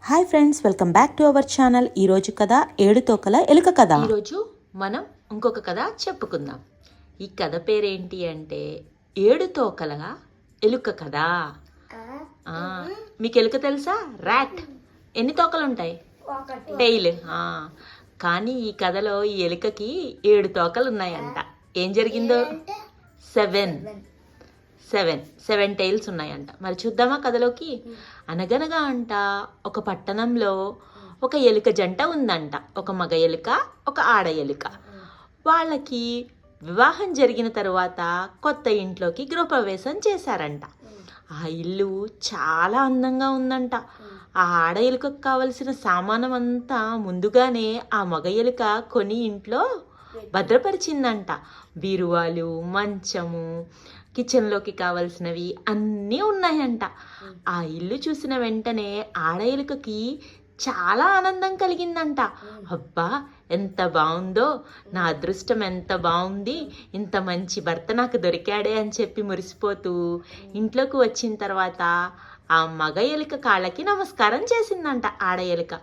Hi friends, welcome back to our channel. ఈరోజు కథ ఏడు తోకల ఎలుక కథ. ఈరోజు మనం ఇంకొక కథ చెప్పుకుందాం. ఈ కథ పేరేంటి అంటే ఏడు తోకల ఎలుక కథ. మీకు ఎలుక తెలుసా? ర్యాట్. ఎన్ని తోకలు ఉంటాయి? టెయిల్. కానీ ఈ కథలో ఈ ఎలుకకి 7 తోకలు ఉన్నాయంట. ఏం జరిగిందో? 7 టైల్స్ ఉన్నాయంట. మరి చూద్దామా కథలోకి. అనగనగా అంట ఒక పట్టణంలో ఒక ఎలుక జంట ఉందంట. ఒక మగ ఎలుక, ఒక ఆడ ఎలుక. వాళ్ళకి వివాహం జరిగిన తర్వాత కొత్త ఇంట్లోకి గృహప్రవేశం చేశారంట. ఆ ఇల్లు చాలా అందంగా ఉందంట. ఆ ఆడ ఎలుకకు కావలసిన సామానం అంతా ముందుగానే ఆ మగ ఎలుక కొని ఇంట్లో భద్రపరిచిందంట. బీరువాలు, మంచము, కిచెన్లోకి కావలసినవి అన్నీ ఉన్నాయంట. ఆ ఇల్లు చూసిన వెంటనే ఆడ ఎలుకకి చాలా ఆనందం కలిగిందంట. అబ్బా, ఎంత బాగుందో, నా అదృష్టం ఎంత బాగుంది, ఇంత మంచి భర్త నాకు దొరికాడే అని చెప్పి మురిసిపోతూ ఇంట్లోకి వచ్చిన తర్వాత ఆ మగ ఎలుక కాళ్ళకి నమస్కారం చేసిందంట ఆడ ఎలుక.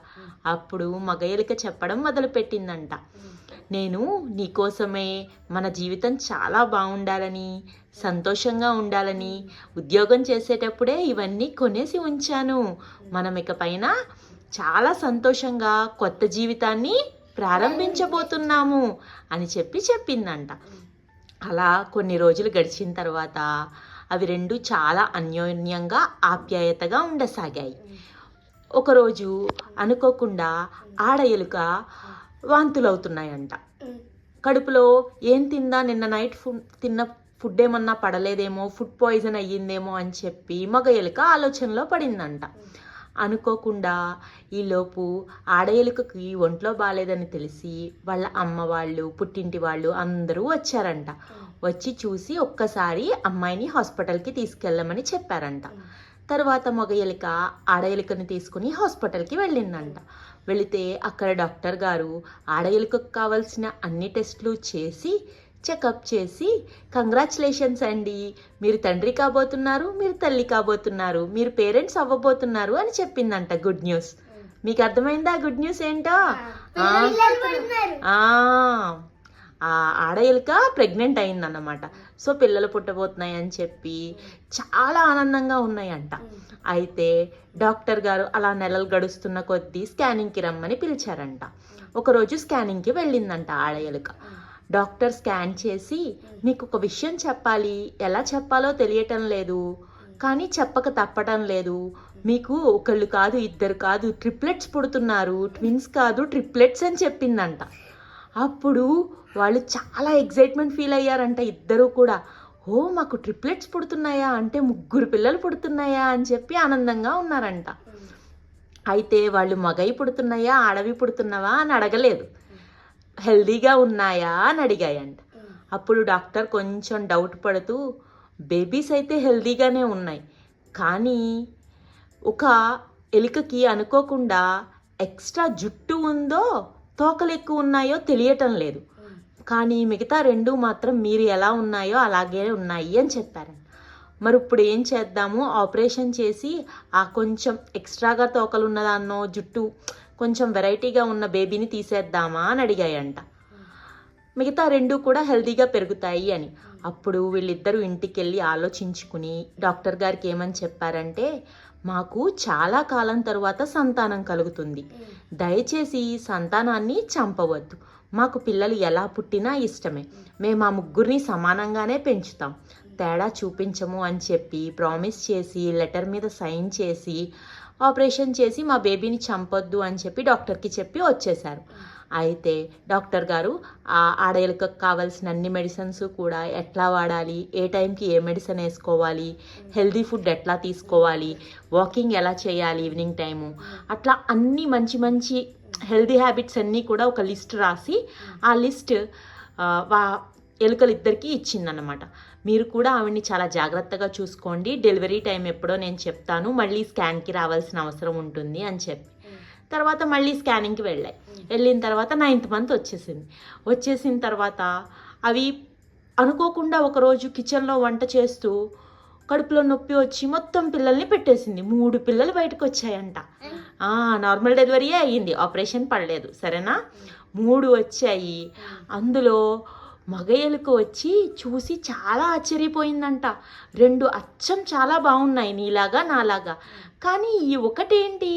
అప్పుడు మగ ఎలుక చెప్పడం మొదలుపెట్టిందంట, నేను నీకోసమే మన జీవితం చాలా బాగుండాలని, సంతోషంగా ఉండాలని ఉద్యోగం చేసేటప్పుడే ఇవన్నీ కొనేసి ఉంచాను. మనం ఇకపైన చాలా సంతోషంగా కొత్త జీవితాన్ని ప్రారంభించబోతున్నాము అని చెప్పిందంట. అలా కొన్ని రోజులు గడిచిన తర్వాత అవి రెండు చాలా అన్యోన్యంగా ఆప్యాయతగా ఉండసాగాయి. ఒకరోజు అనుకోకుండా ఆడ ఎలుక వాంతులవుతున్నాయంట. కడుపులో ఏం తిందా, నిన్న నైట్ తిన్న ఫుడ్ ఏమన్నా పడలేదేమో, ఫుడ్ పాయిజన్ అయ్యిందేమో అని చెప్పి మగ ఎలుక ఆలోచనలో పడిందంట. అనుకోకుండా ఈలోపు ఆడ ఎలుకకి ఒంట్లో బాగాలేదని తెలిసి వాళ్ళ అమ్మ వాళ్ళు, పుట్టింటి వాళ్ళు అందరూ వచ్చారంట. వచ్చి చూసి ఒక్కసారి అమ్మాయిని హాస్పిటల్కి తీసుకెళ్ళమని చెప్పారంట. తర్వాత మగ ఎలుక ఆడ ఎలుకని తీసుకుని హాస్పిటల్కి వెళ్ళిందంట. వెళితే అక్కడ డాక్టర్ గారు ఆడ ఎలుకకు కావాల్సిన అన్ని టెస్టులు చేసి చెకప్ చేసి, కంగ్రాచులేషన్స్ అండి, మీరు తండ్రి కాబోతున్నారు, మీరు తల్లి కాబోతున్నారు, మీరు పేరెంట్స్ అవ్వబోతున్నారు అని చెప్పిందంట. Good news. మీకు అర్థమైందా గుడ్ న్యూస్ ఏంటో? ఆ ఆడ ఎలుక ప్రెగ్నెంట్ అయిందన్నమాట. సో పిల్లలు పుట్టబోతున్నాయి అని చెప్పి చాలా ఆనందంగా ఉన్నాయంట. అయితే డాక్టర్ గారు అలా నెలలు గడుస్తున్న కొద్దీ స్కానింగ్కి రమ్మని పిలిచారంట. ఒకరోజు స్కానింగ్కి వెళ్ళిందంట ఆడ ఎలుక. డాక్టర్ స్కాన్ చేసి, మీకు ఒక విషయం చెప్పాలి, ఎలా చెప్పాలో తెలియటం లేదు, కానీ చెప్పక తప్పటం లేదు. మీకు ఒకళ్ళు కాదు, ఇద్దరు కాదు, ట్రిప్లెట్స్ పుడుతున్నారు, ట్విన్స్ కాదు ట్రిప్లెట్స్ అని చెప్పిందంట. అప్పుడు వాళ్ళు చాలా ఎగ్జైట్మెంట్ ఫీల్ అయ్యారంట ఇద్దరు కూడా. ఓ, మాకు ట్రిప్లెట్స్ పుడుతున్నాయా అంటే 3 పిల్లలు పుడుతున్నాయా అని చెప్పి ఆనందంగా ఉన్నారంట. అయితే వాళ్ళు మగవి పుడుతున్నాయా ఆడవి పుడుతున్నావా అని అడగలేదు, హెల్దీగా ఉన్నాయా అని అడిగాయంట. అప్పుడు డాక్టర్ కొంచెం డౌట్ పడుతూ, బేబీస్ అయితే హెల్దీగానే ఉన్నాయి, కానీ ఒక ఎలుకకి అనుకోకుండా ఎక్స్ట్రా జుట్టు ఉందో తోకలు ఎక్కువ ఉన్నాయో తెలియటం లేదు, కానీ మిగతా 2 మాత్రం మీరు ఎలా ఉన్నాయో అలాగే ఉన్నాయి అని చెప్పారంట. మరి ఇప్పుడు ఏం చేద్దాము, ఆపరేషన్ చేసి ఆ కొంచెం ఎక్స్ట్రాగా తోకలు ఉన్నదాన్నో జుట్టు కొంచెం వెరైటీగా ఉన్న బేబీని తీసేద్దామా అని అడిగాయంట. మిగతా 2 కూడా హెల్తీగా పెరుగుతాయి అని. అప్పుడు వీళ్ళిద్దరూ ఇంటికి వెళ్ళి ఆలోచించుకుని డాక్టర్ గారికి ఏమని చెప్పారంటే, మాకు చాలా కాలం తర్వాత సంతానం కలుగుతుంది, దయచేసి సంతానాన్ని చంపవద్దు, మాకు పిల్లలు ఎలా పుట్టినా ఇష్టమే, మేము ఆ 3 సమానంగానే పెంచుతాం, తేడా చూపించము అని చెప్పి ప్రామిస్ చేసి లెటర్ మీద సైన్ చేసి ఆపరేషన్ చేసి మా బేబీని చంపొద్దు అని చెప్పి డాక్టర్కి చెప్పి వచ్చేసారు. అయితే డాక్టర్ గారు ఆ ఆడ ఎలుకకు కావాల్సిన అన్ని మెడిసిన్స్ కూడా ఎట్లా వాడాలి, ఏ టైంకి ఏ మెడిసిన్ వేసుకోవాలి, హెల్దీ ఫుడ్ ఎట్లా తీసుకోవాలి, వాకింగ్ ఎలా చేయాలి ఈవినింగ్ టైము, అట్లా అన్ని మంచి మంచి హెల్దీ హ్యాబిట్స్ అన్నీ కూడా ఒక లిస్ట్ రాసి ఆ లిస్ట్ ఎలుకలు ఇద్దరికి ఇచ్చిందన్నమాట. మీరు కూడా ఆవిడ్ని చాలా జాగ్రత్తగా చూసుకోండి, డెలివరీ టైం ఎప్పుడో నేను చెప్తాను, మళ్ళీ స్కాన్కి రావాల్సిన అవసరం ఉంటుంది అని చెప్పి తర్వాత మళ్ళీ స్కానింగ్కి వెళ్ళిన తర్వాత 9th మంత్ వచ్చేసిన తర్వాత అవి అనుకోకుండా ఒకరోజు కిచెన్లో వంట చేస్తూ కడుపులో నొప్పి వచ్చి మొత్తం పిల్లల్ని పెట్టేసింది. 3 పిల్లలు బయటకు వచ్చాయంట. నార్మల్ డెలివరీయే అయ్యింది, ఆపరేషన్ పడలేదు, సరేనా. 3 వచ్చాయి. అందులో మగ ఎలుక వచ్చి చూసి చాలా ఆశ్చర్యపోయిందంట. 2 అచ్చం చాలా బాగున్నాయి, నీలాగా నాలాగా. కానీ ఈ ఒకటేంటి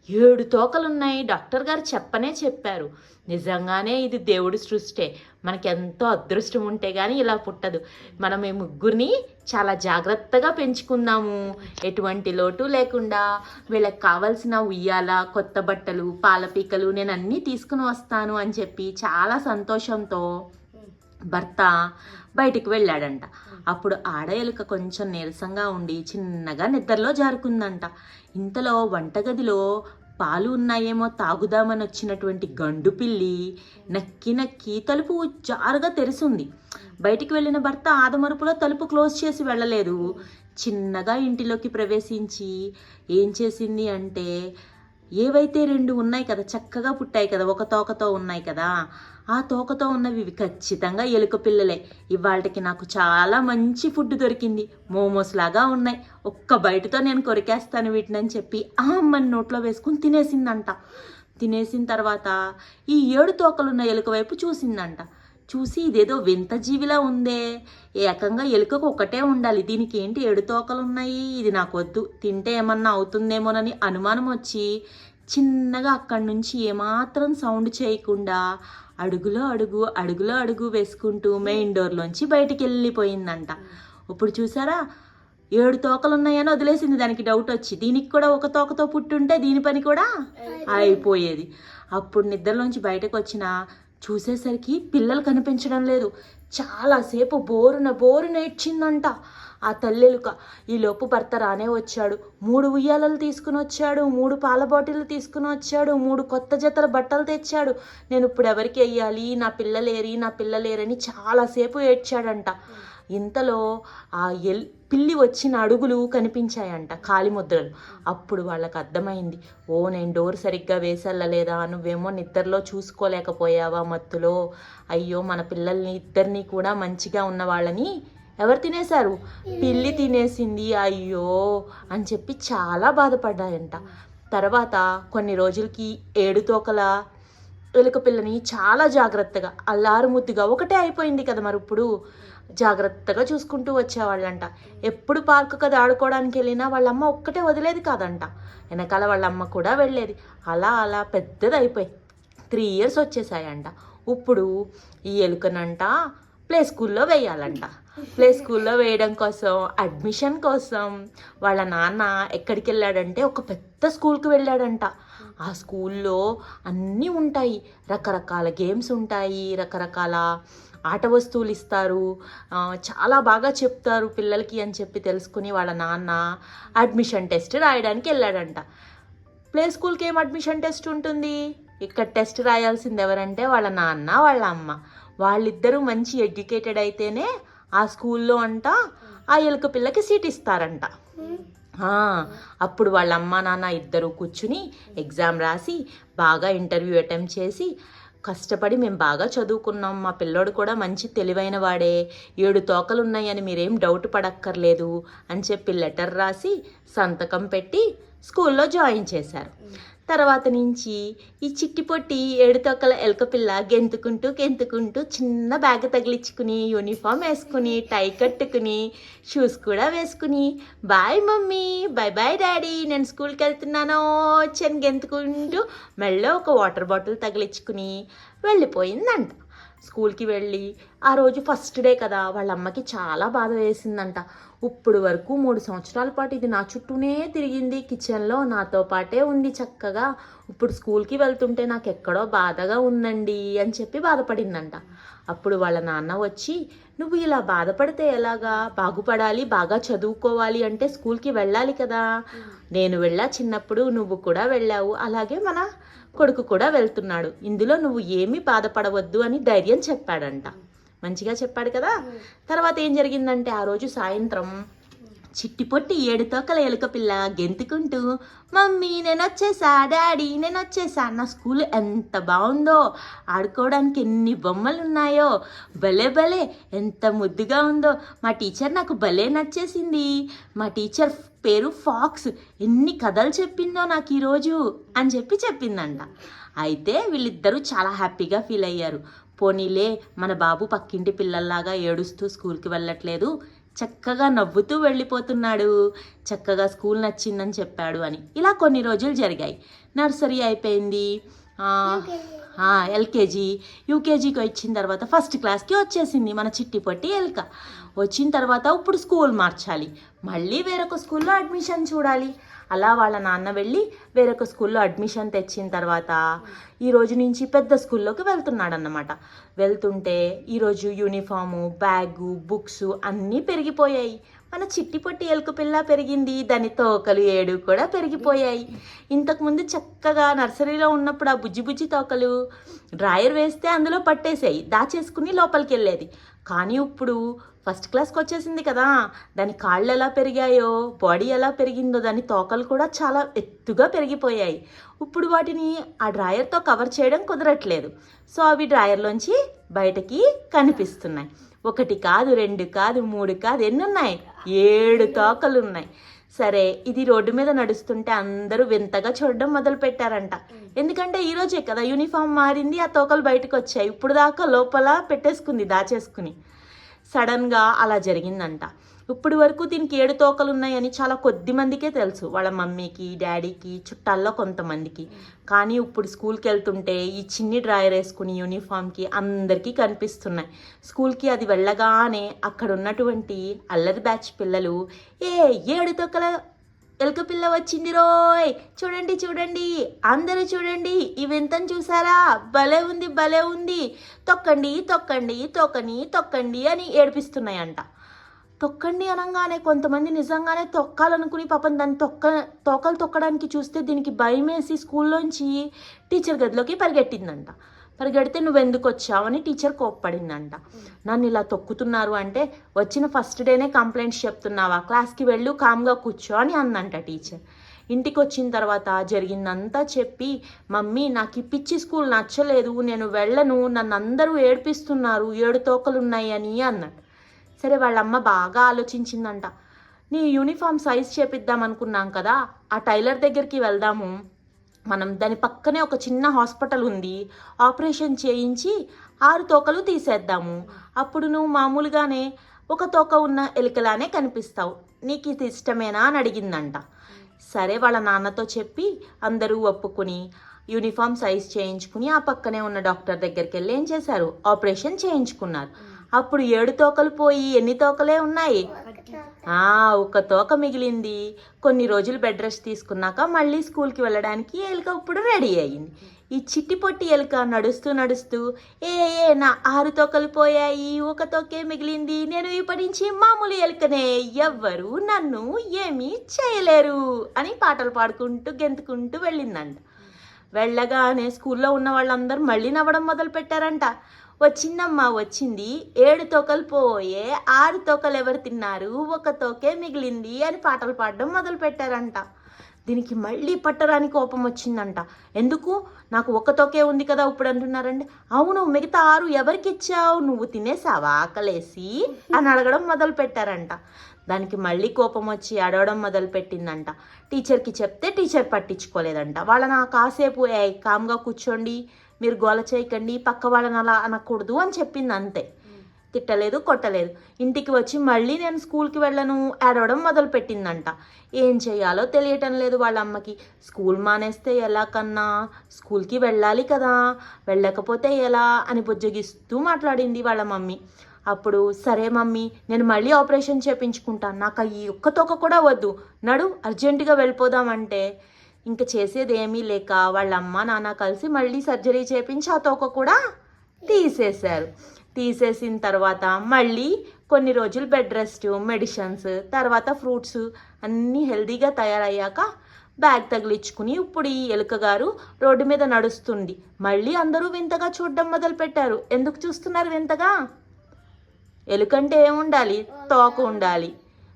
7 తోకలున్నాయి. డాక్టర్ గారు చెప్పారు. నిజంగానే ఇది దేవుడి సృష్టే. మనకి ఎంతో అదృష్టం ఉంటే కానీ ఇలా పుట్టదు. మనం ఈ ముగ్గురిని చాలా జాగ్రత్తగా పెంచుకుందాము, ఎటువంటి లోటు లేకుండా. వీళ్ళకి కావాల్సిన ఉయ్యాల, కొత్త బట్టలు, పాలపీకలు నేను అన్నీ తీసుకుని వస్తాను అని చెప్పి చాలా సంతోషంతో భర్త బయటికి వెళ్ళాడంట. అప్పుడు ఆడ ఎలుక కొంచెం నీరసంగా ఉండి చిన్నగా నిద్రలో జారుకుందంట. ఇంతలో వంటగదిలో పాలు ఉన్నాయేమో తాగుదామని వచ్చినటువంటి గండు పిల్లి నక్కి తలుపు జారుగా తెరిసింది. బయటికి వెళ్ళిన భర్త ఆదమరుపులో తలుపు క్లోజ్ చేసి వెళ్ళలేదు. చిన్నగా ఇంటిలోకి ప్రవేశించి ఏం చేసింది అంటే, ఏవైతే 2 ఉన్నాయి కదా, చక్కగా పుట్టాయి కదా, ఒక తోకతో ఉన్నాయి కదా, ఆ తోకతో ఉన్నవి ఖచ్చితంగా ఎలుక పిల్లలే. ఇవాళకి నాకు చాలా మంచి ఫుడ్ దొరికింది, మోమోస్ లాగా ఉన్నాయి, ఒక్క బయటతో నేను కొరికేస్తాను వీటిని అని చెప్పి అమ్మని నోట్లో వేసుకుని తినేసిందంట. తినేసిన తర్వాత ఈ 7 తోకలున్న ఎలుక వైపు చూసిందంట. చూసి ఇదేదో వింత జీవిలా ఉందే, ఏకంగా ఎలుకకు ఒకటే ఉండాలి, దీనికి ఏంటి 7 తోకలు ఉన్నాయి, ఇది నాకు వద్దు, తింటే ఏమన్నా అవుతుందేమోనని అనుమానం వచ్చి చిన్నగా అక్కడి నుంచి ఏమాత్రం సౌండ్ చేయకుండా అడుగులో అడుగు వేసుకుంటూ మెయిన్ డోర్లోంచి బయటికి వెళ్ళిపోయిందంట. ఇప్పుడు చూసారా, 7 తోకలు ఉన్నాయని వదిలేసింది. దానికి డౌట్ వచ్చి దీనికి కూడా ఒక తోకతో పుట్టుంటే దీని పని కూడా అయిపోయేది. అప్పుడు నిద్రలోంచి బయటకు వచ్చిన చూసేసరికి పిల్లలు కనిపించడం లేదు. చాలాసేపు బోరున ఏడ్చిందంట ఆ తల్లెలుక. ఈలోపు భర్త రానే వచ్చాడు. 3 ఉయ్యాలలు తీసుకుని వచ్చాడు, 3 పాల బాటిల్ తీసుకుని వచ్చాడు, 3 కొత్త జతల బట్టలు తెచ్చాడు. నేను ఇప్పుడు ఎవరికి వెయ్యాలి, నా పిల్లలేరని చాలాసేపు ఏడ్చాడంట. ఇంతలో ఆ పిల్లి వచ్చిన అడుగులు కనిపించాయంట, కాలి ముద్రలు. అప్పుడు వాళ్ళకి అర్థమైంది, నేను డోర్ సరిగ్గా వేసెళ్ళలేదా, నువ్వేమో నిద్రలో చూసుకోలేకపోయావా మత్తులో, అయ్యో మన పిల్లల్ని ఇద్దరిని కూడా మంచిగా ఉన్న వాళ్ళని ఎవరు తినేశారు, పిల్లి తినేసింది, అయ్యో అని చెప్పి చాలా బాధపడ్డాయంట. తర్వాత కొన్ని రోజులకి 7 తోకల ఎలుక పిల్లని చాలా జాగ్రత్తగా అల్లారు ముద్దుగా, ఒకటే అయిపోయింది కదా మరి, ఇప్పుడు జాగ్రత్తగా చూసుకుంటూ వచ్చేవాళ్ళంట. ఎప్పుడు పార్కు కదా ఆడుకోవడానికి వెళ్ళినా వాళ్ళమ్మ ఒక్కటే వదిలేది కాదంట, వెనకాల వాళ్ళమ్మ కూడా వెళ్ళేది. అలా పెద్దది అయిపోయి 3 years వచ్చేసాయంట. ఇప్పుడు ఈ ఎలుకనంట ప్లే స్కూల్లో వేయాలంట. ప్లే స్కూల్లో వేయడం కోసం, అడ్మిషన్ కోసం వాళ్ళ నాన్న ఎక్కడికి వెళ్ళాడంటే ఒక పెద్ద స్కూల్కి వెళ్ళాడంట. ఆ స్కూల్లో అన్నీ ఉంటాయి, రకరకాల గేమ్స్ ఉంటాయి, రకరకాల ఆట వస్తువులు ఇస్తారు, చాలా బాగా చెప్తారు పిల్లలకి అని చెప్పి తెలుసుకుని వాళ్ళ నాన్న అడ్మిషన్ టెస్ట్ రాయడానికి వెళ్ళాడంట. ప్లే స్కూల్కి ఏం అడ్మిషన్ టెస్ట్ ఉంటుంది, ఇక్కడ టెస్ట్ రాయాల్సింది ఎవరంటే వాళ్ళ నాన్న వాళ్ళ అమ్మ. వాళ్ళిద్దరూ మంచి ఎడ్యుకేటెడ్ అయితేనే ఆ స్కూల్లో అంట ఆ ఎలుక పిల్లకి సీట్ ఇస్తారంట. అప్పుడు వాళ్ళ అమ్మ నాన్న ఇద్దరు కూర్చుని ఎగ్జామ్ రాసి బాగా ఇంటర్వ్యూ అటెంప్ట్ చేసి కష్టపడి మేము బాగా చదువుకున్నాం, మా పిల్లోడు కూడా మంచి తెలివైన వాడే, 7 తోకలు ఉన్నాయని మీరేం డౌట్ పడక్కర్లేదు అని చెప్పి లెటర్ రాసి సంతకం పెట్టి స్కూల్లో జాయిన్ చేశారు. తర్వాత నుంచి ఈ చిట్టి పొట్టి 7 తోకల ఎలుక పిల్ల గెంతుకుంటూ చిన్న బ్యాగ్ తగిలించుకుని, యూనిఫామ్ వేసుకుని, టై కట్టుకుని, షూస్ కూడా వేసుకుని, బాయ్ మమ్మీ, బాయ్ డాడీ, నేను స్కూల్కి వెళ్తున్నానో అని గెంతుకుంటూ మెళ్ళో ఒక వాటర్ బాటిల్ తగిలించుకుని వెళ్ళిపోయిందంట. స్కూల్కి వెళ్ళి ఆ రోజు ఫస్ట్ డే కదా, వాళ్ళ అమ్మకి చాలా బాధ వేసిందంట. ఇప్పుడు వరకు 3 సంవత్సరాల పాటు ఇది నా చుట్టూనే తిరిగింది, కిచెన్లో నాతో పాటే ఉంది చక్కగా, ఇప్పుడు స్కూల్కి వెళ్తుంటే నాకు ఎక్కడో బాధగా ఉందండి అని చెప్పి బాధపడిందంట. అప్పుడు వాళ్ళ నాన్న వచ్చి, నువ్వు ఇలా బాధపడితే ఎలాగా, బాగుపడాలి, బాగా చదువుకోవాలి అంటే స్కూల్కి వెళ్ళాలి కదా, నేను వెళ్ళా చిన్నప్పుడు, నువ్వు కూడా వెళ్ళావు, అలాగే మన కొడుకు కూడా వెళ్తున్నాడు, ఇందులో నువ్వు ఏమీ బాధపడవద్దు అని ధైర్యం చెప్పాడంట. మంచిగా చెప్పాడు కదా. తర్వాత ఏం జరిగిందంటే ఆ రోజు సాయంత్రం చిట్టి పొట్టి 7 తోకల ఎలుక పిల్ల గెంతుకుంటూ, మమ్మీ నేను వచ్చేసా, డాడీ నేను వచ్చేసా, నా స్కూల్ ఎంత బాగుందో, ఆడుకోవడానికి ఎన్ని బొమ్మలు ఉన్నాయో, భలే భలే ఎంత ముద్దుగా ఉందో, మా టీచర్ నాకు భలే నచ్చేసింది, మా టీచర్ పేరు ఫాక్స్, ఎన్ని కథలు చెప్పిందో నాకు ఈరోజు అని చెప్పిందంట. అయితే వీళ్ళిద్దరూ చాలా హ్యాపీగా ఫీల్ అయ్యారు. పోనీలే, మన బాబు పక్కింటి పిల్లల్లాగా ఏడుస్తూ స్కూల్కి వెళ్ళట్లేదు, చక్కగా నవ్వుతూ వెళ్ళిపోతున్నాడు, చక్కగా స్కూల్ నచ్చిందని చెప్పాడు అని. ఇలా కొన్ని రోజులు జరిగాయి. నర్సరీ అయిపోయింది, ఎల్కేజీ యూకేజీకి వచ్చిన తర్వాత ఫస్ట్ క్లాస్కి వచ్చేసింది మన చిట్టి పొట్టి ఎలుక. వచ్చిన తర్వాత ఇప్పుడు స్కూల్ మార్చాలి, మళ్ళీ వేరొక స్కూల్లో అడ్మిషన్ చూడాలి. అలా వాళ్ళ నాన్న వెళ్ళి వేరొక స్కూల్లో అడ్మిషన్ తెచ్చిన తర్వాత ఈ రోజు నుంచి పెద్ద స్కూల్లోకి వెళ్తున్నాడు అన్నమాట. వెళ్తుంటే ఈరోజు యూనిఫాము, బ్యాగు, బుక్స్ అన్నీ పెరిగిపోయాయి. మన చిట్టి పొట్టి ఎలుక పిల్ల పెరిగింది, దాని తోకలు 7 కూడా పెరిగిపోయాయి. ఇంతకుముందు చక్కగా నర్సరీలో ఉన్నప్పుడు ఆ బుజ్జి బుజ్జి తోకలు డ్రాయర్ వేస్తే అందులో పట్టేసాయి, దాచేసుకుని లోపలికి వెళ్ళేది. కానీ ఇప్పుడు ఫస్ట్ క్లాస్కి వచ్చేసింది కదా, దాని కాళ్ళు ఎలా పెరిగాయో, బాడీ ఎలా పెరిగిందో, దాని తోకలు కూడా చాలా ఎత్తుగా పెరిగిపోయాయి. ఇప్పుడు వాటిని ఆ డ్రాయర్తో కవర్ చేయడం కుదరట్లేదు. సో అవి డ్రాయర్లోంచి బయటకి కనిపిస్తున్నాయి. 1 కాదు, 2 కాదు, 3 కాదు, ఎన్ని ఉన్నాయి? 7 తోకలు ఉన్నాయి. సరే, ఇది రోడ్డు మీద నడుస్తుంటే అందరూ వింతగా చూడడం మొదలు పెట్టారంట. ఎందుకంటే ఈరోజే కదా యూనిఫామ్ మారింది, ఆ తోకలు బయటకు వచ్చాయి. ఇప్పుడు దాకా లోపల పెట్టేసుకుంది, దాచేసుకుని. సడన్గా అలా జరిగిందంట. ఇప్పుడు వరకు దీనికి 7 తోకలు ఉన్నాయని చాలా కొద్ది మందికే తెలుసు, వాళ్ళ మమ్మీకి, డాడీకి, చుట్టాల్లో కొంతమందికి. కానీ ఇప్పుడు స్కూల్కి వెళ్తుంటే ఈ చిన్ని డ్రాయర్ వేసుకుని యూనిఫామ్కి అందరికీ కనిపిస్తున్నాయి. స్కూల్కి అది వెళ్ళగానే అక్కడ ఉన్నటువంటి అల్లరి బ్యాచ్ పిల్లలు, 7 తోకల ఎలుక పిల్ల వచ్చింది రోయ్, చూడండి చూడండి, అందరూ చూడండి, ఈ వింతను చూసారా, భలే ఉంది భలే ఉంది, తొక్కండి తొక్కండి తొక్కని తొక్కండి అని ఏడిపిస్తున్నాయంట. తొక్కండి అనగానే కొంతమంది నిజంగానే తొక్కాలనుకుని పాపం దాన్ని తోకలు తొక్కడానికి చూస్తే దీనికి భయం వేసి స్కూల్లోంచి టీచర్ గదిలోకి పరిగెట్టిందంట. పరిగెడితే నువ్వెందుకు వచ్చావని టీచర్ కోప్పడిందంట. నన్ను ఇలా తొక్కుతున్నారు అంటే వచ్చిన ఫస్ట్ డేనే కంప్లైంట్స్ చెప్తున్నావా, క్లాస్కి వెళ్ళు, కామ్గా కూర్చో అని అందంట టీచర్. ఇంటికి వచ్చిన తర్వాత జరిగిందంతా చెప్పి, మమ్మీ నాకు ఈ పిచ్చి స్కూల్ నచ్చలేదు, నేను వెళ్ళను, నన్ను అందరూ ఏడిపిస్తున్నారు, 7 తోకలు ఉన్నాయని అన్నాడు. సరే, వాళ్ళమ్మ బాగా ఆలోచించిందంట. నీ యూనిఫామ్ సైజ్ చేపిద్దాం అనుకున్నాం కదా, ఆ టైలర్ దగ్గరికి వెళ్దాము, మనం దాని పక్కనే ఒక చిన్న హాస్పిటల్ ఉంది, ఆపరేషన్ చేయించి 6 తోకలు తీసేద్దాము, అప్పుడు నువ్వు మామూలుగానే 1 తోక ఉన్న ఎలుకలానే కనిపిస్తావు, నీకు ఇది ఇష్టమేనా అని అడిగిందంట. సరే, వాళ్ళ నాన్నతో చెప్పి అందరూ ఒప్పుకుని యూనిఫామ్ సైజ్ చేయించుకుని ఆ పక్కనే ఉన్న డాక్టర్ దగ్గరికి వెళ్ళి ఏం చేశారు, ఆపరేషన్ చేయించుకున్నారు. అప్పుడు 7 తోకలు పోయి ఎన్ని తోకలే ఉన్నాయి? 1 తోక మిగిలింది. కొన్ని రోజులు బెడ్ రెస్ట్ తీసుకున్నాక మళ్ళీ స్కూల్కి వెళ్ళడానికి ఎలుక ఇప్పుడు రెడీ అయ్యింది. ఈ చిట్టి పొట్టి ఎలుక నడుస్తూ నడుస్తూ, నా 6 తోకలు పోయాయి, 1 తోకే మిగిలింది, నేను ఇప్పటి నుంచి మామూలు ఎలుకనే, ఎవ్వరు నన్ను ఏమీ చేయలేరు అని పాటలు పాడుకుంటూ గెంతుకుంటూ వెళ్ళిందంట. వెళ్ళగానే స్కూల్లో ఉన్న వాళ్ళందరూ మళ్ళీ నవ్వడం మొదలు పెట్టారంట. వచ్చిందమ్మా వచ్చింది, 7 తోకలు పోయే, 6 తోకలు ఎవరు తిన్నారు, 1 తోకే మిగిలింది అని పాటలు పాడడం మొదలు పెట్టారంట. దీనికి మళ్ళీ పట్టరాని కోపం వచ్చిందంట. ఎందుకు, నాకు 1 తోకే ఉంది కదా ఇప్పుడు అంటున్నారండి. అవును, మిగతా 6 ఎవరికి ఇచ్చావు, నువ్వు తినేసావా ఆకలేసి అని అడగడం మొదలు పెట్టారంట. దానికి మళ్ళీ కోపం వచ్చి అడవడం మొదలు పెట్టిందంట. టీచర్కి చెప్తే టీచర్ పట్టించుకోలేదంట. వాళ్ళని కాసేపు కామ్గా కూర్చోండి, మీరు గోల చేయకండి, పక్క వాళ్ళని అలా అనకూడదు అని చెప్పింది, అంతే. తిట్టలేదు, కొట్టలేదు. ఇంటికి వచ్చి మళ్ళీ నేను స్కూల్కి వెళ్ళను ఏడవడం మొదలు పెట్టిందంట. ఏం చేయాలో తెలియటం లేదు వాళ్ళ అమ్మకి. స్కూల్ మానేస్తే ఎలా కన్నా, స్కూల్కి వెళ్ళాలి కదా, వెళ్ళకపోతే ఎలా అని బుజ్జగిస్తూ మాట్లాడింది వాళ్ళ మమ్మీ. అప్పుడు సరే మమ్మీ, నేను మళ్ళీ ఆపరేషన్ చేయించుకుంటాను, నాకు ఈ 1 తోక కూడా వద్దు, నడు అర్జెంటుగా వెళ్ళిపోదామంటే ఇంకా చేసేది ఏమీ లేక వాళ్ళ అమ్మ నాన్న కలిసి మళ్ళీ సర్జరీ చేయించి ఆ తోక కూడా తీసేశారు. తీసేసిన తర్వాత మళ్ళీ కొన్ని రోజులు బెడ్ రెస్ట్, మెడిసిన్స్, తర్వాత ఫ్రూట్స్ అన్నీ హెల్తీగా తయారయ్యాక బ్యాగ్ తగిలించుకుని ఇప్పుడు ఈ ఎలుక గారు రోడ్డు మీద నడుస్తుంది. మళ్ళీ అందరూ వింతగా చూడడం మొదలు పెట్టారు. ఎందుకు చూస్తున్నారు వింతగా? ఎలుకంటే ఏముండాలి, తోక ఉండాలి.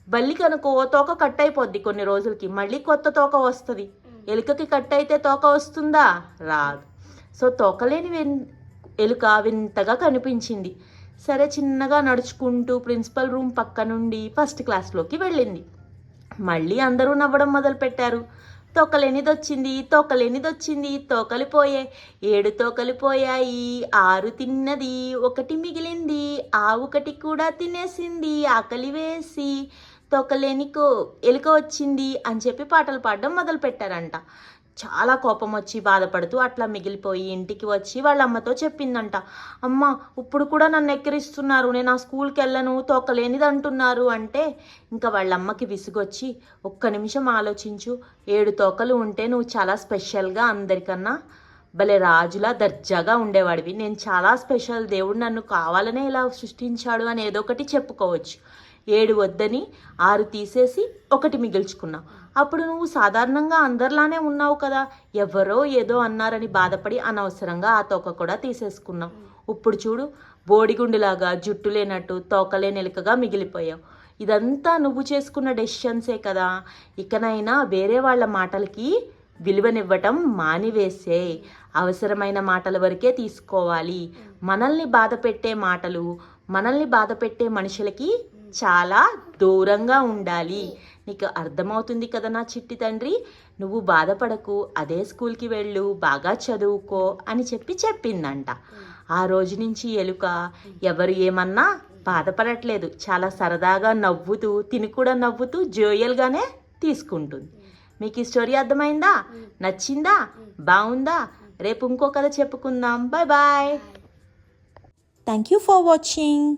బల్లికి అనుకో తోక కట్ అయిపోద్ది కొన్ని రోజులకి, మళ్ళీ కొత్త తోక వస్తుంది. ఎలుకకి కట్ అయితే తోక వస్తుందా? రాదు. సో తోకలేని ఎలుక వింతగా కనిపించింది. సరే చిన్నగా నడుచుకుంటూ ప్రిన్సిపల్ రూమ్ పక్క నుండి ఫస్ట్ క్లాస్లోకి వెళ్ళింది. మళ్ళీ అందరూ నవ్వడం మొదలుపెట్టారు. తోకలేనిదొచ్చింది, తోకలేనిదొచ్చింది, తోకలిపోయాయి, 7 తోకలిపోయాయి, 6 తిన్నది, 1 మిగిలింది, ఆ 1 కూడా తినేసింది, ఆకలి వేసి, తోకలేనికో ఎలుక వచ్చింది అని చెప్పి పాటలు పాడడం మొదలుపెట్టారంట. చాలా కోపం వచ్చి బాధపడుతూ అట్లా మిగిలిపోయి ఇంటికి వచ్చి వాళ్ళ అమ్మతో చెప్పిందంట. అమ్మ, ఇప్పుడు కూడా నన్ను ఎక్కిరిస్తున్నారు, నేను ఆ స్కూల్కి వెళ్ళను, తోకలేనిది అంటున్నారు అంటే ఇంకా వాళ్ళ అమ్మకి విసుగొచ్చి, ఒక్క నిమిషం ఆలోచించు, 7 తోకలు ఉంటే నువ్వు చాలా స్పెషల్గా అందరికన్నా భలే రాజులా దర్జాగా ఉండేవాడివి, నేను చాలా స్పెషల్, దేవుడు నన్ను కావాలనే ఇలా సృష్టించాడు అని ఏదో ఒకటి చెప్పుకోవచ్చు. 7 వద్దని 6 తీసేసి 1 మిగిల్చుకున్నావు. అప్పుడు నువ్వు సాధారణంగా అందరిలానే ఉన్నావు కదా, ఎవరో ఏదో అన్నారని బాధపడి అనవసరంగా ఆ తోక కూడా తీసేసుకున్నావు. ఇప్పుడు చూడు, బోడిగుండులాగా జుట్టు లేనట్టు తోకలేని ఎలుకగా మిగిలిపోయావు. ఇదంతా నువ్వు చేసుకున్న డెసిషన్సే కదా. ఇకనైనా వేరే వాళ్ళ మాటలకి విలువనివ్వటం మానివేసే, అవసరమైన మాటల వరకే తీసుకోవాలి. మనల్ని బాధ పెట్టే మాటలు, మనల్ని బాధ పెట్టే మనుషులకి చాలా దూరంగా ఉండాలి. నీకు అర్థమవుతుంది కదా నా చిట్టి తండ్రి, నువ్వు బాధపడకు, అదే స్కూల్కి వెళ్ళు, బాగా చదువుకో అని చెప్పిందంట. ఆ రోజు నుంచి ఎలుక ఎవరు ఏమన్నా బాధపడట్లేదు, చాలా సరదాగా నవ్వుతూ, తిని కూడా నవ్వుతూ జోయల్గానే తీసుకుంటుంది. మీకు ఈ స్టోరీ అర్థమైందా? నచ్చిందా? బాగుందా? రేపు ఇంకో కథ చెప్పుకుందాం. Bye bye. Thank you for watching.